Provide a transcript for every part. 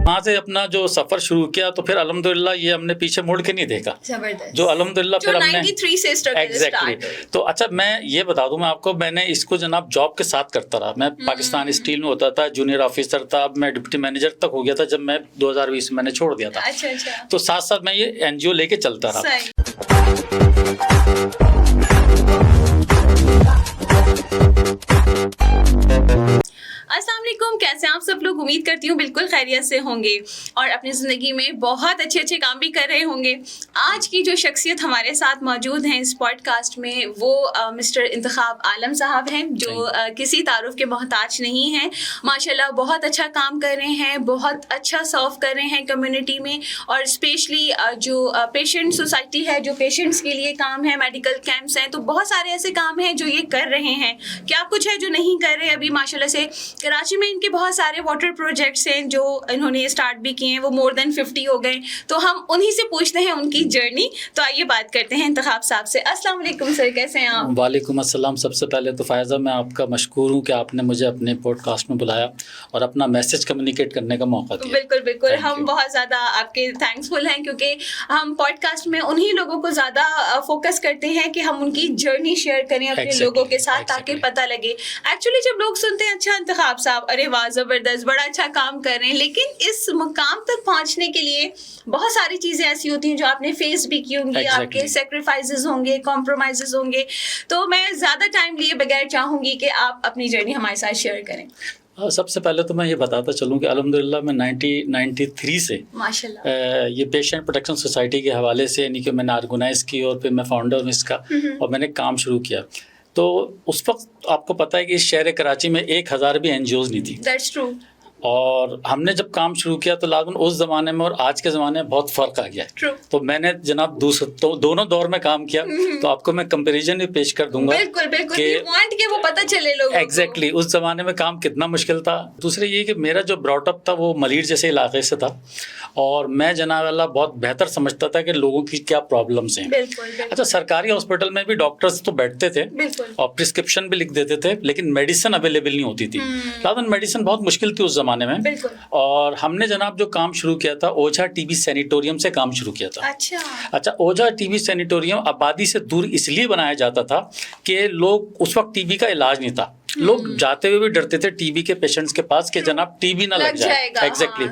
وہاں سے اپنا جو سفر شروع کیا تو پھر الحمدللہ یہ ہم نے پیچھے مڑ کے نہیں دیکھا, جو الحمدللہ پھر ہم نے 93 سے ایگزیکٹلی. تو اچھا میں یہ بتا دوں میں آپ کو, میں نے اس کو جناب جاب کے ساتھ کرتا رہا. میں پاکستان اسٹیل میں ہوتا تھا, جونیئر آفیسر تھا, اب میں ڈپٹی مینیجر تک ہو گیا تھا جب میں 2020 میں نے چھوڑ دیا تھا. تو ساتھ ساتھ میں یہ NGO لے کے چلتا رہا. السلام علیکم, کیسے آپ سب لوگ؟ امید کرتی ہوں بالکل خیریت سے ہوں گے اور اپنی زندگی میں بہت اچھے اچھے کام بھی کر رہے ہوں گے. آج کی جو شخصیت ہمارے ساتھ موجود ہیں اس پوڈ کاسٹ میں وہ مسٹر انتخاب عالم صاحب ہیں, جو کسی تعارف کے محتاج نہیں ہیں. ماشاءاللہ بہت اچھا کام کر رہے ہیں, بہت اچھا سرو کر رہے ہیں کمیونٹی میں, اور اسپیشلی جو پیشنٹ سوسائٹی ہے, جو پیشنٹس کے لیے کام ہے, میڈیکل کیمپس ہیں, تو بہت سارے ایسے کام ہیں جو یہ کر رہے ہیں. کیا کچھ ہے جو نہیں کر رہے ابھی ماشاءاللہ سے. کراچی میں ان کے بہت سارے واٹر پروجیکٹس ہیں جو انہوں نے اسٹارٹ بھی کیے ہیں, وہ مور دین 50 ہو گئے. تو ہم انہی سے پوچھتے ہیں ان کی جرنی. تو آئیے بات کرتے ہیں انتخاب صاحب سے. السلام علیکم سر, کیسے ہیں آپ؟ وعلیکم السلام. سب سے پہلے تو فائزہ میں آپ کا مشکور ہوں کہ آپ نے مجھے اپنے پوڈ کاسٹ میں بلایا اور اپنا میسج کمیونیکیٹ کرنے کا موقع دیا. بالکل بالکل, ہم بہت زیادہ آپ کے تھینکس فل ہیں, کیونکہ ہم پوڈ کاسٹ میں انہی لوگوں کو زیادہ فوکس کرتے ہیں کہ ہم ان کی جرنی شیئر کریں اپنے لوگوں کے ساتھ, تاکہ پتہ لگے. ایکچولی جب لوگ سنتے ہیں اچھا انتخاب صاحب, ارے واہ زبردست, بڑا اچھا کام کر رہے ہیں, لیکن اس مقام تک پہنچنے کے لیے بہت ساری چیزیں ایسی ہوتی ہیں جو آپ نے فیس بھی کی ہوں گی, آپ کے سیکریفائسز ہوں گے, کمپرومائزز ہوں گے. تو میں زیادہ ٹائم لیے بغیر چاہوں گی کہ آپ اپنی جرنی ہمارے ساتھ شیئر کریں. سب سے پہلے تو میں یہ بتاتا چلوں کہ الحمدللہ میں 1993 سے ماشاءاللہ یہ پیشنٹ پروٹیکشن سوسائٹی کے حوالے سے, یعنی کہ میں نے آرگنائز کی اور پھر میں فاؤنڈر ہوں اس کا, اور میں نے کام شروع کیا. تو اس وقت آپ کو پتہ ہے کہ اس شہر کراچی میں 1000 بھی NGOs نہیں تھی. That's true. اور ہم نے جب کام شروع کیا تو لازماً اس زمانے میں اور آج کے زمانے میں بہت فرق آ گیا ہے. تو میں نے جناب دونوں دور میں کام کیا, تو آپ کو میں کمپیریزن بھی پیش کر دوں گا. بالکل بالکل, کہ وہ پتہ چلے لوگوں کو. ایگزیکٹلی اس زمانے میں کام کتنا مشکل تھا. دوسرے یہ کہ میرا جو براٹ اپ تھا وہ ملیر جیسے علاقے سے تھا, اور میں جناب اللہ بہت بہتر سمجھتا تھا کہ لوگوں کی کیا پرابلمس ہیں. اچھا, سرکاری ہاسپٹل میں بھی ڈاکٹرز تو بیٹھتے تھے اور پرسکرپشن بھی لکھ دیتے تھے, لیکن میڈیسن اویلیبل نہیں ہوتی تھی. لازماً میڈیسن بہت مشکل تھی اس زمانے میں. اور ہم نے جناب جو کام شروع کیا تھا اوجھا ٹی بی سینیٹوریم سے کام شروع کیا تھا. اچھا, اوجھا ٹی بی سینیٹوریم آبادی سے دور اس لیے بنایا جاتا تھا کہ لوگ اس وقت ٹی بی کا علاج نہیں تھا. لوگ جاتے ہوئے بھی ڈرتے تھے ٹی بی کے پیشنٹس کے پاس کہ جناب ٹی بی نہ لگ جائے. ایگزیکٹلی,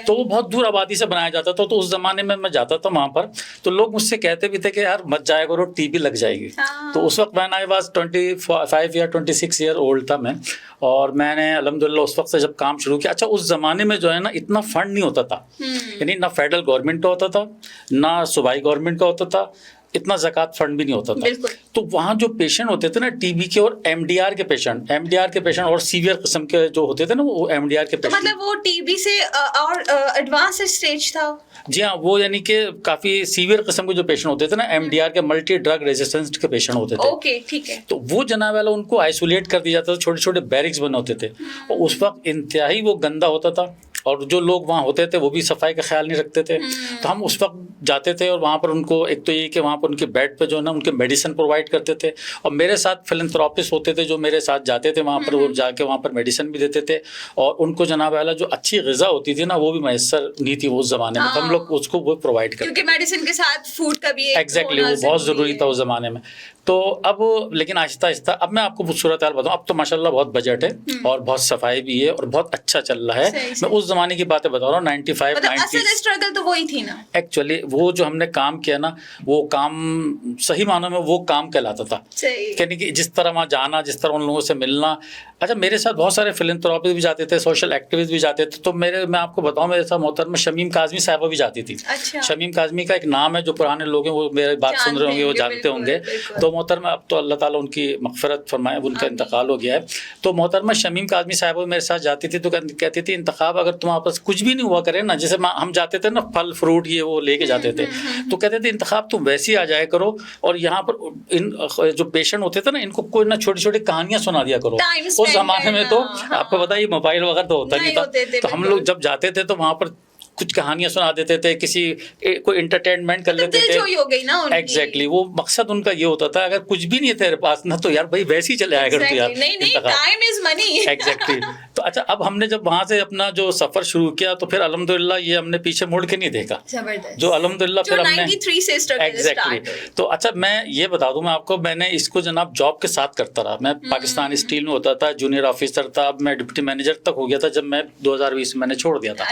تو وہ بہت دور آبادی سے بنایا جاتا تھا. تو اس زمانے میں میں جاتا تھا وہاں پر, تو لوگ مجھ سے کہتے بھی تھے کہ یار مت جایا کرو, ٹی بی لگ جائے گی. تو اس وقت میں واز 25 یا 26 ایئر اولڈ تھا میں, اور میں نے الحمدللہ اس وقت سے جب کام شروع کیا. اچھا, اس زمانے میں جو ہے نا اتنا فنڈ نہیں ہوتا تھا, یعنی نہ فیڈرل گورنمنٹ کا ہوتا تھا نہ صوبائی گورنمنٹ کا ہوتا تھا, اتنا زکوٰۃ فنڈ بھی نہیں ہوتا تھا. تو وہاں جو پیشنٹ ہوتے تھے نا ٹی بی کے اور MDR کے پیشنٹ اور سیویئر قسم کے جو ہوتے تھے نا وہ MDR کے پیشنٹ, مطلب وہ ٹی بی سے اور ایڈوانس اسٹیج تھا. جی ہاں, وہ یعنی کہ کافی سیویئر قسم کے جو پیشنٹ ہوتے تھے نا MDR کے ملٹی ڈرگ ریزسٹنس کے پیشنٹ ہوتے تھے. اوکے ٹھیک ہے. تو وہ جناب والا ان کو آئسولیٹ کر دیا جاتا تھا, چھوٹے چھوٹے بیرکس بنے ہوتے تھے, اور اس وقت انتہائی وہ گندا ہوتا تھا, اور جو لوگ وہاں ہوتے تھے وہ بھی صفائی کا خیال نہیں رکھتے تھے. تو ہم اس وقت جاتے تھے اور وہاں پر ان کو ایک تو یہ کہ وہاں پر ان کے بیڈ پہ جو ہے نا ان کے میڈیسن پرووائڈ کرتے تھے, اور میرے ساتھ فلنتھراپسٹ ہوتے تھے جو میرے ساتھ جاتے تھے وہاں پر, وہ جا کے وہاں پر میڈیسن بھی دیتے تھے, اور ان کو جناب والا جو اچھی غذا ہوتی تھی نا وہ بھی میسر نہیں تھی اس زمانے میں, تو ہم لوگ اس کو وہ پرووائڈ کرتے, کیونکہ میڈیسن کے ساتھ فوڈ کا بھی ایگزیکٹلی وہ بہت ضروری تھا اس زمانے میں. تو اب لیکن آہستہ آہستہ اب میں آپ کو صورت حال بتاؤں, اب تو ماشاءاللہ بہت بجٹ ہے اور بہت صفائی بھی ہے اور بہت اچھا چل رہا ہے. میں اس زمانے کی باتیں بتا رہا ہوں, 95 اصل اسٹرگل تو وہی تھی نا ایکچولی. وہ جو ہم نے کام کیا نا وہ کام صحیح معنوں میں وہ کام کہلاتا تھا, یعنی کہ جس طرح وہاں جانا, جس طرح ان لوگوں سے ملنا. اچھا, میرے ساتھ بہت سارے فلنتھراپسٹ بھی جاتے تھے, سوشل ایکٹیوسٹ بھی جاتے تھے. تو میں آپ کو بتاؤں, میرے ساتھ محترمہ شمیم کاظمی صاحبہ بھی جاتی تھی. شمیم کاظمی کا ایک نام ہے, جو پرانے لوگ ہیں وہ میری بات سن رہے ہوں گے, وہ جانتے ہوں گے. تو محترمہ, اب تو اللہ تعالیٰ ان کی مغفرت فرمائے, ان کا انتقال ہو گیا ہے. تو محترمہ شمیم کاظمی صاحبہ میرے ساتھ جاتی تھی, تو کہتی تھی انتخاب اگر تمہارے پاس کچھ بھی نہیں ہوا کرے نا, جیسے ہم جاتے تھے نا پھل فروٹ یہ وہ لے کے جاتے تھے, تو کہتے تھے انتخاب تم ویسے ہی آ جایا کرو, اور یہاں پر ان جو پیشنٹ ہوتے تھے نا ان کو کوئی نہ چھوٹی چھوٹی کہانیاں سنا دیا کرو. اس زمانے میں تو آپ کو پتا یہ موبائل وغیرہ تو ہوتا نہیں تھا, تو ہم لوگ جب جاتے تھے تو وہاں پر کچھ کہانیاں سنا دیتے تھے, کوئی انٹرٹینمنٹ کر لیتے تھے. دلجوئی ہو گئی نا ان کی. ایگزیکٹلی, وہ مقصد ان کا یہ ہوتا تھا اگر کچھ بھی نہیں ہے تیرے پاس نا تو یار بھائی ویسے ہی چلے آیا کر تو یار. نہیں, ٹائم از منی. ایگزیکٹلی. تو اچھا, اب ہم نے جب وہاں سے اپنا جو سفر شروع کیا تو پھر الحمدللہ یہ ہم نے پیچھے مڑ کے نہیں دیکھا, جو الحمدللہ پھر ہم نے 93 سے اسٹارٹ. ایگزیکٹلی. تو اچھا میں یہ بتا دوں میں آپ کو, میں نے اس کو جناب جاب کے ساتھ کرتا رہا. میں پاکستان اسٹیل میں ہوتا تھا, جونیئر آفیسر تھا, اب میں ڈپٹی مینیجر تک ہو گیا تھا جب میں 2020 میں نے چھوڑ دیا تھا.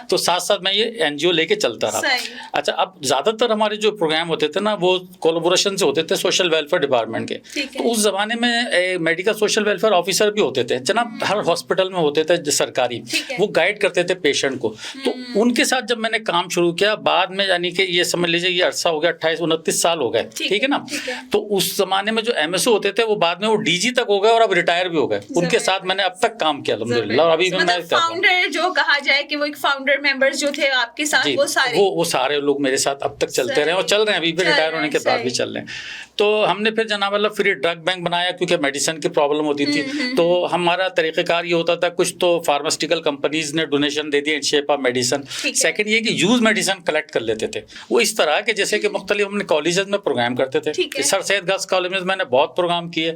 تو ساتھ ساتھ میں یہ این جی او لے کے چلتا رہا. اچھا, اب زیادہ تر ہمارے جو پروگرام ہوتے تھے نا وہ کولیبوریشن سے ہوتے تھے سوشل ویلفیئر ڈپارٹمنٹ کے. تو اس زمانے میں میڈیکل سوشل ویلفیئر آفیسر بھی ہوتے تھے جناب, ہر ہاسپٹل میں ہوتے تھے سرکاری, وہ گائیڈ کرتے تھے پیشنٹ کو. تو ان کے ساتھ جب میں نے کام شروع کیا بعد میں, یعنی کہ یہ سمجھ لیجیے یہ عرصہ ہو گیا 28-29 سال ہو گئے, ٹھیک ہے نا. تو اس زمانے میں جو ایم ایس او ہوتے تھے وہ بعد میں وہ ڈی جی تک ہو گئے اور اب ریٹائر بھی ہو گئے. ان کے ساتھ میں نے اب تک کام کیا الحمدللہ, اور ابھی بھی میں فاؤنڈر جو کہا جائے کہ وہ ایک فاؤنڈر ممبرز جو تھے آپ کے ساتھ, وہ سارے لوگ میرے ساتھ اب تک چلتے رہے اور چل رہے ہیں, ابھی بھی ریٹائر ہونے کے بعد بھی چل رہے ہیں. تو ہم نے پھر جناب اللہ فری ڈرگ بینک بنایا کیونکہ میڈیسن کی پرابلم ہوتی تھی. تو ہمارا طریقہ کار یہ ہوتا تھا, کچھ تو فارماسٹیکل کمپنیز نے donation they the in shape of medicine. Second یہ کہ یوز میڈیسن کلیکٹ کر لیتے تھے وہ اس طرح کہ جیسے کہ مختلف ہم نے کالجز میں پروگرام کرتے تھے. سر سید گرلس کالج میں میں نے بہت پروگرام کیے,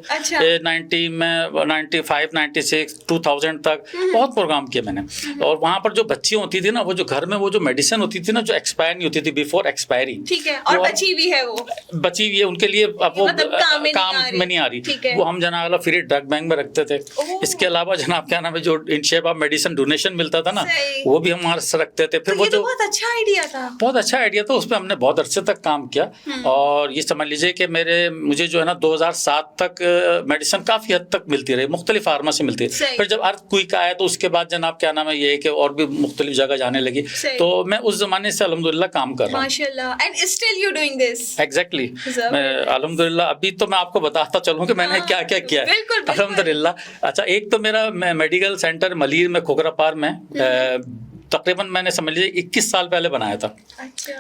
90 میں 95 96 2000 تک بہت پروگرام کیے میں نے. اور وہاں پر جو بچیاں ہوتی تھی نا, وہ جو گھر میں وہ جو میڈیسن ہوتی تھی نا جو ایکسپائر نہیں ہوتی تھی, بیفور ایکسپائری, اور بچی ہوئی ہے, ان کے لیے اب وہ کام میں نہیں آ رہی, وہ ہم جناب فری ڈرگ بینک میں رکھتے تھے. اس کے علاوہ جناب کیا نام ہے جو in shape of medicine donation ملتا تھا نا, وہ بھی ہمارے سے رکھتے تھے. پھر وہ جو بہت اچھا آئیڈیا تھا, اس پہ ہم نے بہت عرصے تک کام کیا. اور یہ سمجھ لیجیے کہ مجھے جو ہے نا 2007 تک میڈیسن کافی حد تک ملتی رہی, مختلف فارما سے ملتی ہے. پھر جب ارتھ کوئک آیا تو اس کے بعد جناب کیا نام ہے یہ کہ اور بھی مختلف جگہ جانے لگی. تو میں اس زمانے سے الحمدللہ کام کر رہا ہوں. ماشاءاللہ. And still you doing this. Exactly. الحمدللہ ابھی تو میں آپ کو بتاتا چلوں کہ میں نے کیا کیا کیا ہے الحمدللہ. اچھا, ایک تو میرا میڈیکل سینٹر ملیر میں کھوکھرا پار میں تقریباً میں نے سمجھ لیجیے 21 سال پہلے بنایا تھا.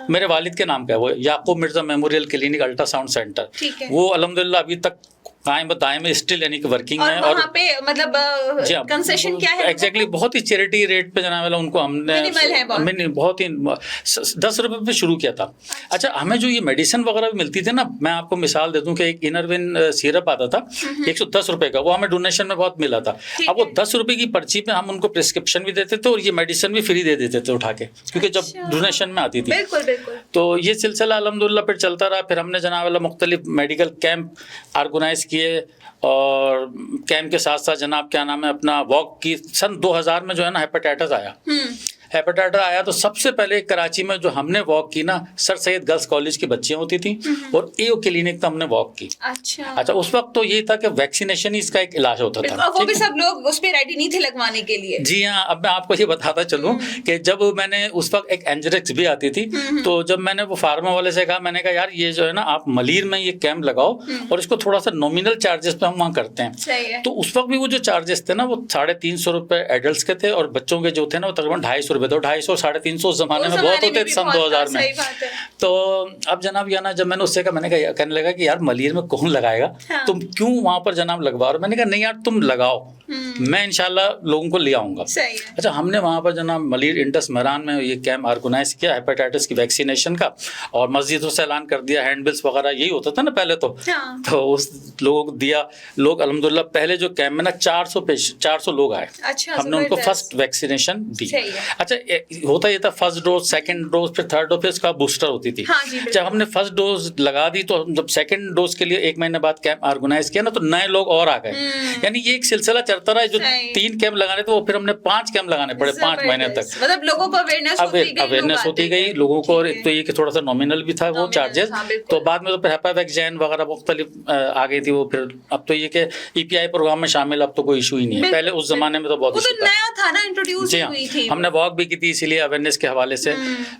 میرے والد کے نام کا ہے وہ, Yaqub Mirza memorial clinic ultrasound centre. وہ الحمدللہ ابھی تک قائم دائم اسٹل یعنی کہ ورکنگ ہے. اور وہاں پہ مطلب کنسیشن کیا ہے؟ ایگزیکٹلی بہت ہی چیریٹی ریٹ پہ جناب والا ان کو ہم نے بہت ہی 10 روپے پہ شروع کیا تھا. اچھا, ہمیں جو یہ میڈیسن وغیرہ بھی ملتی تھی نا, میں آپ کو مثال دے دوں کہ ایک انروین سیرپ آتا تھا 110 روپے کا, وہ ہمیں ڈونیشن میں بہت ملا تھا. اب وہ 10 روپے کی پرچی پہ ہم ان کو پرسکرپشن بھی دیتے تھے اور یہ میڈیسن بھی فری دے دیتے تھے اٹھا کے, کیونکہ جب ڈونیشن میں آتی تھی. تو یہ سلسلہ الحمدللہ پھر چلتا رہا. پھر ہم نے جناب والا مختلف میڈیکل کیمپ آرگنائز کیے, اور کیمپ کے ساتھ ساتھ جناب کیا نام ہے اپنا واک کی. سن 2000 میں جو ہے نا ہیپاٹائٹس آیا تو سب سے پہلے کراچی میں جو ہم نے واک کی نا, سر سید گرلس کالج کی بچیاں ہوتی تھیں اور اے او کلینک تھا ہم نے واک کی. اچھا, اس وقت تو یہ تھا کہ ویکسینیشن ہی اس کا ایک علاج ہوتا تھا. وہ بھی سب لوگ اس پہ ریڈی نہیں تھے لگوانے کے لیے. جی ہاں, اب میں آپ کو یہ بتاتا چلوں کہ جب میں نے اس وقت ایک اینجریکس بھی آتی تھی, تو جب میں نے وہ فارما والے سے کہا, میں نے کہا یار یہ جو ہے نا آپ ملیر میں یہ کیمپ لگاؤ اور اس کو تھوڑا سا نومینل چارجز پہ ہم وہاں کرتے ہیں. تو اس وقت بھی وہ جو چارجز تھے نا وہ 350 روپے ایڈلٹس کے تھے, اور بچوں کے جو تھے نا وہ تقریباً 250 روپے تھے. 250 350 اس زمانے میں بہت ہوتے سن 2000 میں. تو اب جناب یہ نا جب میں نے اس سے کہا, میں نے کہا کہنے لگا کہ یار ملیر میں کون لگائے گا, تم کیوں وہاں پر جناب لگوا رہے ہو. میں نے کہا نہیں یار تم لگاؤ, میں انشاءاللہ لوگوں کو لے آؤں گا. اچھا, ہم نے وہاں پر جناب ملیر انڈس مہران میں یہ کیمپ آرگنائز کیا ہیپاٹائٹس کی ویکسینیشن کا, اور مسجدوں سے اعلان کر دیا, ہینڈ بلس وغیرہ یہی ہوتا تھا نا پہلے. تو اس لوگوں کو دیا. لوگ الحمدللہ پہلے جو کیمپ میں نا 400 لوگ آئے, ہم نے ان کو فرسٹ ویکسینیشن دی. اچھا, ہوتا یہ تھا فرسٹ ڈوز, سیکنڈ ڈوز, پھر تھرڈ ڈوز, پھر اس کا بوسٹر ہوتی تھی. جب ہم نے فرسٹ ڈوز لگا دی تو جب سیکنڈ ڈوز کے لیے 1 مہینے بعد کیمپ آرگنائز کیا نا, تو نئے لوگ اور آ گئے. یعنی یہ ایک سلسلہ چلتا رہا. جو 3 کیمپ لگانے تھے وہ پھر ہم نے 5 کیمپ لگانے پڑے 5 مہینے تک. مطلب لوگوں کو اویئرنیس ہوتی گئی لوگوں کو. اور ایک تو یہ کہ تھوڑا سا نومینل بھی تھا وہ چارجز. تو بعد میں تو پھر ہیپا ویکسین وغیرہ مختلف آ گئی تھی وہ. پھر اب تو یہ کہ ای پی آئی پروگرام میں شامل, اب تو کوئی ایشو ہی نہیں ہے. پہلے اس زمانے میں تو بہت نیا تھا نا, انٹروڈیوس ہوئی تھی. ہم نے واک بھی کی تھی اسی لیے اویئرنیس کے حوالے سے.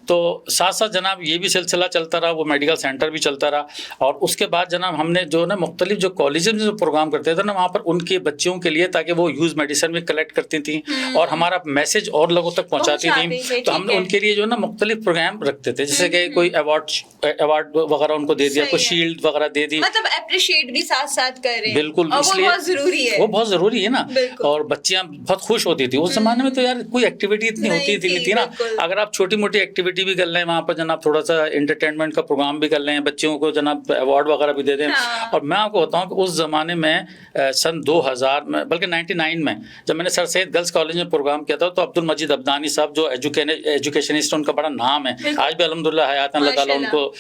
تو ساتھ ساتھ جناب یہ بھی سلسلہ چلتا رہا, وہ میڈیکل سینٹر بھی چلتا رہا. اور اس کے بعد جناب ہم نے جو نا مختلف جو کالجز میں جو پروگرام کرتے تھے نا وہاں پر ان کے بچوں کے لیے, تاکہ کہ وہ یوز میڈیسن بھی کلیکٹ کرتی تھیں اور ہمارا میسج اور لوگوں تک پہنچاتی تھیں. تو ہم نے ان کے لیے جو ہے نا مختلف پروگرام رکھتے تھے, جیسے کہ کوئی ایوارڈ وغیرہ ان کو دے دیا, کوئی شیلڈ وغیرہ دے دی, مطلب اپریشیٹ بھی ساتھ ساتھ کر رہے ہیں. بالکل, اس لیے بہت ضروری ہے, وہ بہت ضروری ہے نا. اور بچیاں بہت خوش ہوتی تھی. اس زمانے میں تو یار کوئی ایکٹیویٹی اتنی ہوتی تھی نا, اگر آپ چھوٹی موٹی ایکٹیویٹی بھی کر لیں وہاں پر جناب, تھوڑا سا انٹرٹینمنٹ کا پروگرام بھی کر لیں, بچوں کو جناب ایوارڈ وغیرہ بھی دے دیں. اور میں آپ کو بتاؤں کہ اس زمانے میں سن 2000 میں بلکہ 99 میں جب میں نے سر سید گرلس کالج میں پروگرام کیا تھا, تو عبد المجید عبدانی صاحب جو ایجوکیشنسٹ, ان کا بڑا نام ہے آج بھی الحمدللہ حیات, اللہ تعالیٰ ان کو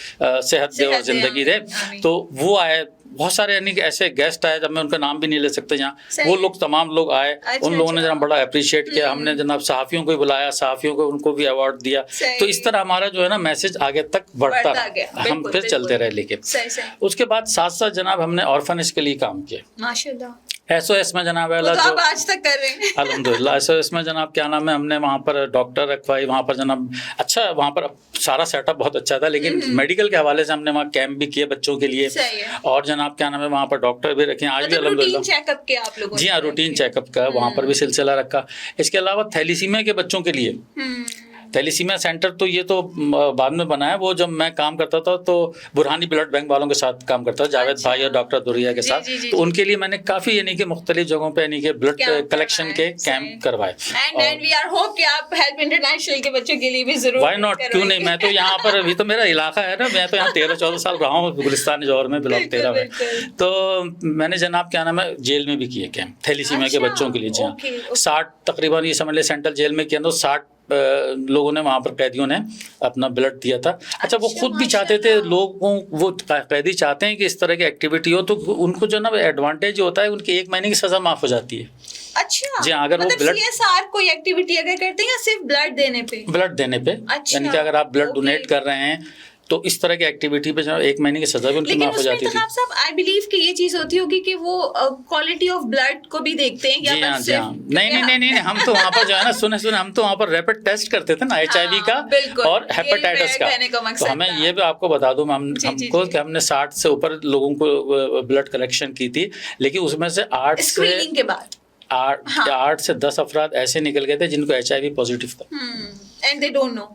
صحت دے اور زندگی دے. تو وہ آئے, بہت سارے یعنی کہ ایسے گیسٹ آئے, جب میں ان کا نام بھی نہیں لے سکتے یہاں, وہ لوگ تمام لوگ آئے, ان لوگوں نے جناب بڑا اپریشیٹ کیا. ہم نے جناب صحافیوں کو بھی بلایا, صحافیوں کو ان کو بھی ایوارڈ دیا. تو اس طرح ہمارا جو ہے نا میسج آگے تک بڑھتا رہا, ہم پھر چلتے رہے. لیکن اس کے بعد ساتھ ساتھ جناب ہم نے آرفنیج کے لیے کام کیا. ماشاءاللہ. ایس او ایس میں جناب آپ آج تک کر رہے ہیں الحمدللہ. ایس او ایس میں جناب کیا نام ہے, ہم نے وہاں پر ڈاکٹر رکھوائی, وہاں پر جناب اچھا, وہاں پر سارا سیٹ اپ بہت اچھا تھا, لیکن میڈیکل کے حوالے سے ہم نے وہاں کیمپ بھی کیے بچوں کے لیے, اور جناب کیا نام ہے وہاں پر ڈاکٹر بھی رکھے آج بھی الحمدللہ. جی ہاں, روٹین چیک اپ کا وہاں پر بھی سلسلہ رکھا. اس کے علاوہ تھیلیسیمیا کے بچوں کے لیے تھیلیسیمیا سینٹر, تو یہ تو بعد میں بنا ہے. وہ جب میں کام کرتا تھا تو برہانی بلڈ بینک والوں کے ساتھ کام کرتا تھا, جاوید بھائی اور ڈاکٹر دوریا کے ساتھ. تو ان کے لیے میں نے کافی یعنی کہ مختلف جگہوں پہ یعنی کہ بلڈ کلیکشن کے کیمپ کروائے. وائی ناٹ, کیوں نہیں, میں تو یہاں پر ابھی تو میرا علاقہ ہے نا, میں تو یہاں 13-14 سال رہا ہوں گلستان جوہر میں, بلاک 13 میں. تو میں نے جناب کیا نام ہے جیل میں بھی کیے کیمپ تھیلیسیمیا کے بچوں کے لیے. جی ہاں, 60 تقریباً یہ سمجھ لیں سینٹرل جیل میں کیا, 60 لوگوں نے وہاں پر قیدیوں نے اپنا بلڈ دیا تھا. اچھا, وہ خود بھی چاہتے تھے, لوگوں وہ قیدی چاہتے ہیں کہ اس طرح کی ایکٹیویٹی ہو, تو ان کو جو نا ایڈوانٹیج ہوتا ہے, ان کی 1 مہینے کی سزا معاف ہو جاتی ہے. اچھا, جی ہاں, اگر وہ بلڈ کوئی ایکٹیویٹی اگر کرتے ہیں یا صرف بلڈ دینے پہ, یعنی کہ اگر آپ بلڈ ڈونیٹ کر رہے ہیں تو اس طرح کی ایکٹیویٹی پہ 1 مہینے کی سزا بھی ان کی معاف ہو جاتی تھی. صاحب آئی بلیو کہ یہ چیز ہوتی ہوگی کہ وہ کوالٹی آف بلڈ کو بھی دیکھتے ہیں. جی ہاں, جی ہاں, نہیں, ہم تو وہاں پر جو ہے نا سنے ہم تو وہاں پر ریپڈ ٹیسٹ کرتے تھے نا, HIV کا اور ہیپاٹائٹس کا. تو ہمیں یہ بھی آپ کو بتا دوں ہم کو کہ ہم نے 60 سے اوپر لوگوں کو بلڈ کلیکشن کی تھی, لیکن اس میں سے 8 سے 10 افراد ایسے نکل گئے تھے جن کو HIV پازیٹیو تھا. And they don't know.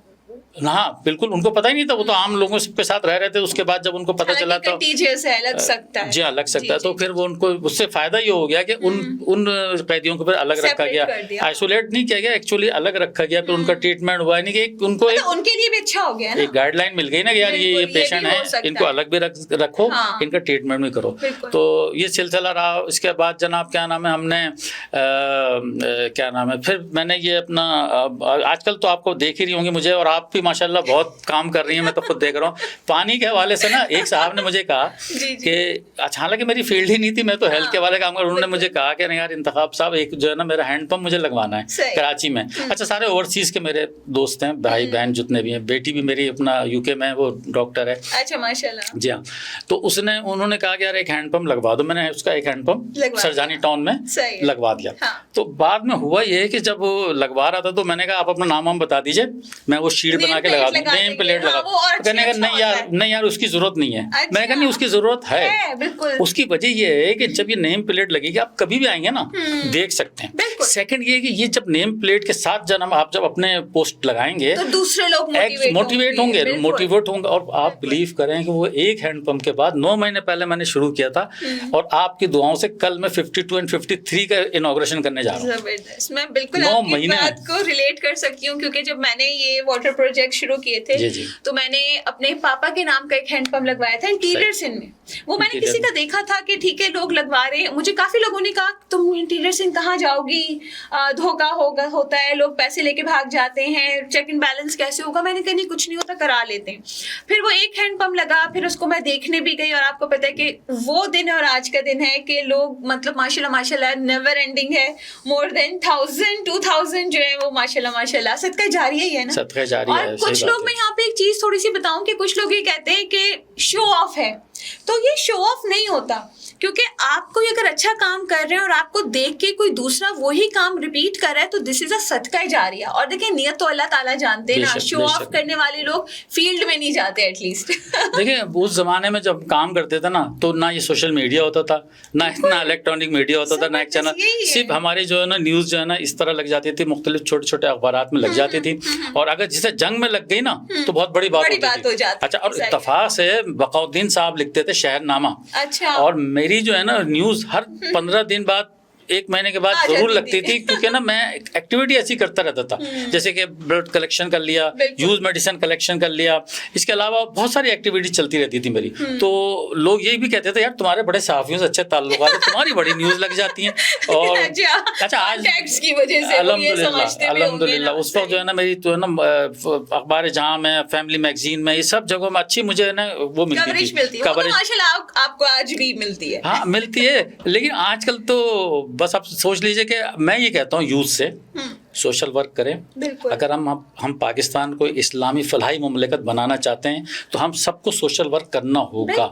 ہاں بالکل, ان کو پتہ ہی نہیں تھا, وہ تو عام لوگوں کے ساتھ رہ رہے تھے. اس کے بعد جب ان کو پتہ چلا تو لگ سکتا ہے, جی ہاں لگ سکتا ہے. تو پھر وہ ان کو اس سے فائدہ یہ ہو گیا کہ ان قیدیوں کو پھر الگ رکھا گیا, آئسولیٹ نہیں کیا گیا, ایکچولی الگ رکھا گیا. پھر ان کا ٹریٹمنٹ ہوا, یعنی کہ ان کو ان کے لیے بھی اچھا ہو گیا, ایک گائیڈ لائن مل گئی نا کہ یار یہ پیشنٹ ہے, ان کو الگ بھی رکھو, ان کا ٹریٹمنٹ بھی کرو. تو یہ سلسلہ رہا. اس کے بعد جناب کیا نام ہے ہم نے کیا نام ہے پھر میں نے یہ اپنا, آج کل تو آپ کو دیکھ ہی رہی ہوں گی مجھے, اور آپ بھی ماشاء اللہ بہت کام کر رہی ہیں, میں تو خود دیکھ رہا ہوں. پانی کے حوالے سے نا ایک صاحب نے مجھے کہا کہ اچھا, حالانکہ میری فیلڈ ہی نہیں تھی, میں تو ہیلتھ کے حوالے کام کر, انہوں نے مجھے کہا کہ نہیں یار انتخاب صاحب, ایک جو ہے نا میرا ہینڈ پمپ مجھے لگوانا ہے کراچی میں. اچھا, سارے اوورسیز کے میرے دوست ہیں, بھائی بہن جتنے بھی ہیں, بیٹی بھی میری اپنا UK میں وہ ڈاکٹر ہے. اچھا ماشاءاللہ. جی ہاں, تو انہوں نے کہا کہ یار ایک ہینڈ پمپ لگوا دو. میں نے اس کا ایک ہینڈ پمپ سرجانی ٹاؤن میں لگوا دیا. تو بعد میں ہوا یہ کہ جب وہ لگوا رہا تھا تو میں نے کہا آپ اپنا نام بتا دیجیے, میں وہ شیٹ بنا کے لگا دوں, نیم پلیٹ لگا. کہنے کا نہیں یار اس کی ضرورت نہیں ہے. میں نے کہا نہیں اس کی ضرورت ہے. اس کی وجہ یہ ہے کہ جب یہ نیم پلیٹ لگے گی, آپ کبھی بھی آئیں گے نا دیکھ سکتے ہیں. سیکنڈ یہ کہ یہ جب نیم پلیٹ کے ساتھ جب آپ جب اپنے پوسٹ لگائیں گے تو دوسرے لوگ موٹیویٹ ہوں گے. اور آپ بلیو کریں کہ وہ ایک ہینڈ پمپ کے بعد 9 مہینے پہلے میں نے شروع کیا تھا, اور آپ کی دعاؤں سے کل میں 52 اور 53 کا انوگریشن کرنے جا رہا ہوں. میں بالکل آپ کی بات کو ریلیٹ کر سکتی ہوں, کیونکہ جب میں نے یہ واٹر پروجیکٹ شروع کیے تھے تو میں نے اپنے پاپا کے نام کا ایک ہینڈ پمپ لگوایا تھا انٹیریئر سن میں. وہ میں نے کسی کا دیکھا تھا کہ ٹھیک ہے لوگ لگوا رہے ہیں, مجھے کافی لوگوں نے کہا تم انٹیریئر سن کہاں جاؤ گی, دھوکا ہوتا ہے, لوگ پیسے لے کے بھاگ جاتے ہیں, چیک ان بیلنس کیسے ہوگا. میں نے کہا نہیں کچھ نہیں ہوتا, کرا لیتے ہیں. پھر وہ ایک ہینڈ پمپ لگا, پھر اس کو میں دیکھنے بھی گئی, اور آپ کو پتا ہے کہ وہ دن اور آج کا دن ہے کہ لوگ مطلب ماشاءاللہ نیور اینڈنگ ہے, مور دین 1000-2000 جو ہے وہ ماشاءاللہ صدقہ جاریہ ہی ہے نا. صدقہ جاریہ ہے. اور کچھ لوگ, میں یہاں پہ ایک چیز تھوڑی سی بتاؤں کہ کچھ لوگ یہ کہتے ہیں کہ شو آف ہے, تو یہ شو آف نہیں ہوتا. کیونکہ آپ کوئی اگر اچھا کام کر رہے ہیں اور آپ کو دیکھ کے کوئی دوسرا وہی کام ریپیٹ کر رہا ہے تو دس از اے صدقہ جاریہ. اور دیکھیں نیت تو اللہ تعالیٰ جانتے ہیں نا, شو آف کرنے والے لوگ فیلڈ میں نہیں جاتے ایٹ لیسٹ. دیکھیں اس زمانے میں جب کام کرتے تھے نا تو نہ یہ سوشل میڈیا ہوتا تھا, نہ الیکٹرانک میڈیا ہوتا تھا, نہ ایک چینل, صرف ہماری جو ہے نا نیوز جو ہے نا اس طرح لگ جاتی تھی, مختلف چھوٹے چھوٹے اخبارات میں لگ جاتی تھی, اور اگر جسے جنگ میں لگ گئی نا تو بہت بڑی بات ہوتی تھی. اچھا, اور اتفاق سے بقاؤدین صاحب لکھتے تھے شہر نامہ, اور میری جو ہے نا نیوز ہر 15 دن بعد 1 مہینے کے بعد ضرور لگتی تھی, کیونکہ نا میں ایکٹیویٹی ایسی کرتا رہتا تھا, جیسے کہ بلڈ کلیکشن کر لیا, یوز میڈیسن کلیکشن کر لیا, اس کے علاوہ بہت ساری ایکٹیویٹی چلتی رہتی تھی میری. تو لوگ یہی بھی کہتے تھے یار تمہارے بڑے صحافیوں سے اچھے تعلقات ہیں, تمہاری بڑی نیوز لگ جاتی ہیں. اور اچھا آج الحمد للہ اس وقت جو ہے نا میری تو ہے نا اخبار جہاں میں, فیملی میگزین میں, یہ سب جگہوں میں اچھی مجھے نا وہ ملتی تھی کوریج. آپ کو آج بھی ملتی ہے؟ ہاں ملتی ہے, لیکن آج کل تو بس آپ سوچ لیجئے کہ میں یہ کہتا ہوں یوتھ سے سوشل ورک کریں. اگر ہم پاکستان کو اسلامی فلاحی مملکت بنانا چاہتے ہیں تو ہم سب کو سوشل ورک کرنا ہوگا,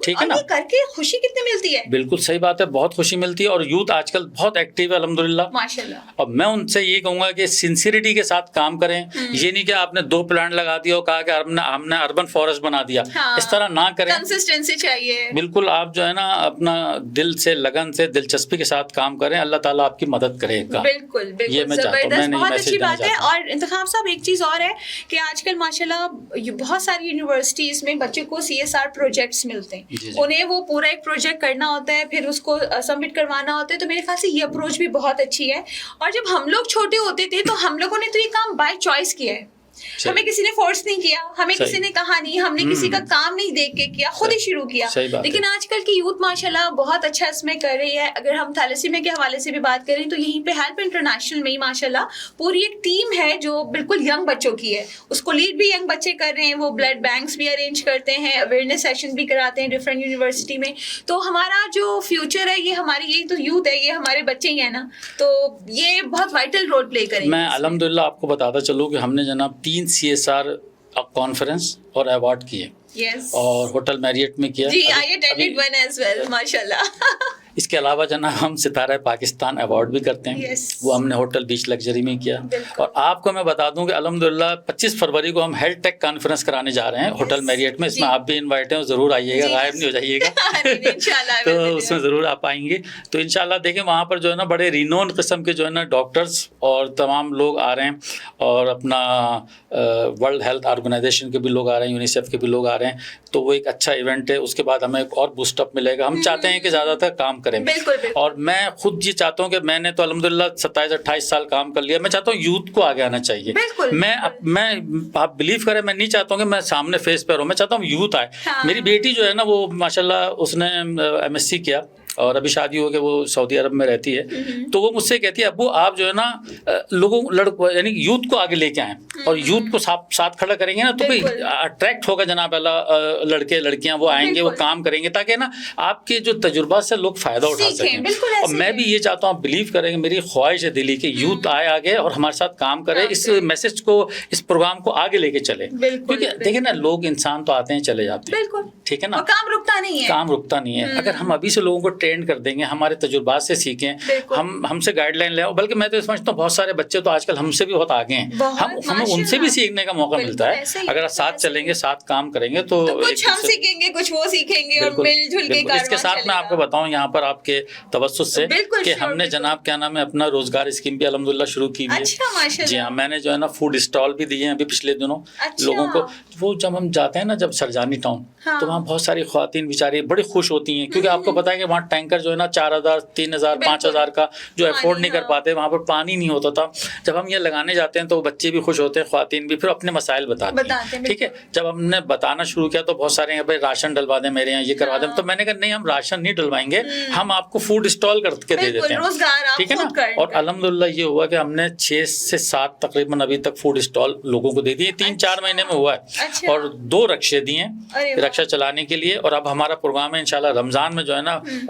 ٹھیک ہے نا. کر کے خوشی کتنی ملتی ہے. بالکل صحیح بات ہے, بہت خوشی ملتی ہے, اور یوتھ آج کل بہت ایکٹیو ہے الحمدللہ ماشاءاللہ. اور میں ان سے یہ کہوں گا کہ سنسیئرٹی کے ساتھ کام کریں. یہ نہیں کہ آپ نے 2 پلانٹ لگا دیا اور کہا کہ ہم نے اربن فارسٹ بنا دیا, اس طرح نہ کریں. کنسسٹنسی چاہیے. بالکل, آپ جو ہے نا اپنا دل سے, لگن سے, دلچسپی کے ساتھ کام کریں, اللہ تعالیٰ آپ کی مدد کرے گا. بالکل یہ میں چاہتا ہوں, میں نہیں بہت اچھی بات ہے. اور انتخاب صاحب ایک چیز اور ہے کہ آج کل ماشاءاللہ بہت ساری یونیورسٹیز میں بچے کو CSR پروجیکٹس ملتے ہیں, انہیں وہ پورا ایک پروجیکٹ کرنا ہوتا ہے, پھر اس کو سبمٹ کروانا ہوتا ہے. تو میرے خیال سے یہ اپروچ بھی بہت اچھی ہے. اور جب ہم لوگ چھوٹے ہوتے تھے تو ہم لوگوں نے تو یہ کام بائی چوائس کیا ہے, ہمیں کسی نے فورس نہیں کیا, ہمیں کسی نے کہا نہیں, ہم نے کسی کا کام نہیں دیکھ کے کیا, خود ہی شروع کیا. لیکن آج کل کی یوتھ ماشاءاللہ بہت اچھا اس میں کر رہی ہے. اگر ہم تھیلیسیمیا کے حوالے سے بھی بات کریں تو یہیں پہ ہیلپ انٹرنیشنل میں ہی ماشاءاللہ پوری ایک ٹیم ہے جو بالکل ینگ بچوں کی ہے, اس کو لیڈ بھی ینگ بچے کر رہے ہیں. وہ بلڈ بینکس بھی ارینج کرتے ہیں, اویئرنیس سیشن بھی کراتے ہیں ڈفرینٹ یونیورسٹی میں. تو ہمارا جو فیوچر ہے یہ ہماری یہی تو یوتھ ہے, یہ ہمارے بچے ہی ہیں نا, تو یہ بہت وائٹل رول پلے کریں گے. میں الحمدللہ آپ کو بتاتا چلوں کہ ہم نے جناب 3 CSR کانفرنس اور ایوارڈ کیے, اور ہوٹل میریٹ میں کیا. جی, I attended one as well, ماشاءاللہ. اس کے علاوہ جناب ہم ستارہ پاکستان ایوارڈ بھی کرتے ہیں, وہ ہم نے ہوٹل بیچ لگژری میں کیا. اور آپ کو میں بتا دوں کہ الحمدللہ 25 فروری کو ہم ہیلتھ ٹیک کانفرنس کرانے جا رہے ہیں ہوٹل میریٹ میں. اس میں آپ بھی انوائٹ ہیں, ضرور آئیے گا, غائب نہیں ہو جائیے گا. تو اس میں ضرور آپ آئیں گے. تو انشاءاللہ دیکھیں وہاں پر جو ہے نا بڑے رینون قسم کے جو ہے نا ڈاکٹرز اور تمام لوگ آ رہے ہیں, اور اپنا ورلڈ ہیلتھ آرگنائزیشن کے بھی لوگ آ رہے ہیں, یونیسیف کے بھی لوگ آ رہے ہیں. تو وہ ایک اچھا ایونٹ ہے. اس کے بعد ہمیں ایک اور بوسٹ اپ ملے گا. ہم چاہتے ہیں کہ زیادہ تر کام کریں. اور میں خود یہ چاہتا ہوں کہ میں نے تو الحمدللہ 27-28 سال کام کر لیا, میں چاہتا ہوں یوتھ کو آگے آنا چاہیے. میں آپ بلیو کریں, میں نہیں چاہتا ہوں کہ میں سامنے فیس پہ رہوں, میں چاہتا ہوں یوتھ آئے. میری بیٹی جو ہے نا وہ ماشاءاللہ اس نے MSc کیا, اور ابھی شادی ہو کے وہ سعودی عرب میں رہتی ہے. تو وہ مجھ سے کہتی ہے ابو آپ جو ہے نا لوگوں یعنی یوتھ کو آگے لے کے آئیں, اور یوتھ کو ساتھ کھڑا کریں گے نا تو کوئی اٹریکٹ ہوگا جناب اللہ, لڑکے لڑکیاں وہ آئیں گے, وہ کام کریں گے, تاکہ نا آپ کے جو تجربات سے لوگ فائدہ اٹھا سکیں. اور میں بھی یہ چاہتا ہوں, آپ بلیو کریں گے, میری خواہش ہے دلی کہ یوتھ آئے آگے اور ہمارے ساتھ کام کرے, اس میسج کو, اس پروگرام کو آگے لے کے چلے. کیونکہ دیکھیں نا لوگ انسان تو آتے ہیں چلے جاتے ہیں, ٹھیک ہے نا, کام رکتا نہیں ہے. اگر ہم ابھی سے لوگوں کو ٹرین کر دیں گے, ہمارے تجربات سے سیکھیں, ہم سے گائیڈ لائن لیں. بلکہ میں تو سمجھتا ہوں بہت سارے بچے تو آج کل ہم سے بھی بہت آگے ہیں, ہمیں ان سے بھی سیکھنے کا موقع ملتا ہے. اگر ساتھ چلیں گے, ساتھ کام کریں گے تو کچھ ہم سیکھیں گے, کچھ وہ سیکھیں گے, اور مل جل کے کارواں. اس کے ساتھ میں آپ کو بتاؤں یہاں پر آپ کے توسط سے کہ ہم نے جناب کیا نام ہے اپنا روزگار اسکیم بھی الحمدللہ شروع کی ہوئی ہے. جی ہاں, میں نے جو ہے نا فوڈ اسٹال بھی دیے ہیں ابھی پچھلے دنوں لوگوں کو. وہ جب ہم جاتے ہیں نا جب سرجانی ٹاؤن, تو وہاں بہت ساری خواتین بیچاری بڑی خوش ہوتی ہیں, کیونکہ آپ کو پتا ہے کہ وہاں ٹینکر جو ہے نا 4,000 3,000 5,000 کا جو افورڈ نہیں کر پاتے, وہاں پر پانی نہیں ہوتا تھا. جب ہم یہ لگانے جاتے ہیں تو بچے بھی خوش ہوتے ہیں, خواتین بھی, پھر اپنے مسائل بتاتے ہیں. ٹھیک ہے, جب ہم نے بتانا شروع کیا تو بہت سارے ہیں بھائی راشن ڈلوا دیں میرے یہاں, یہ کروا دیں. تو میں نے کہا نہیں, ہم راشن نہیں ڈلوائیں گے, ہم آپ کو فوڈ اسٹال کر کے دے دیتے ہیں, ٹھیک ہے نا. اور الحمدللہ یہ ہوا کہ ہم نے 6 سے 7 تقریباً ابھی تک فوڈ اسٹال لوگوں کو دے دیے. 3-4 مہینے میں ہوا ہے, اور 2 رکشے دیے ہیں رکشا چلانے کے لیے. اور اب ہمارا پروگرام ہے انشاءاللہ رمضان میں جو ہے نا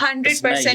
100%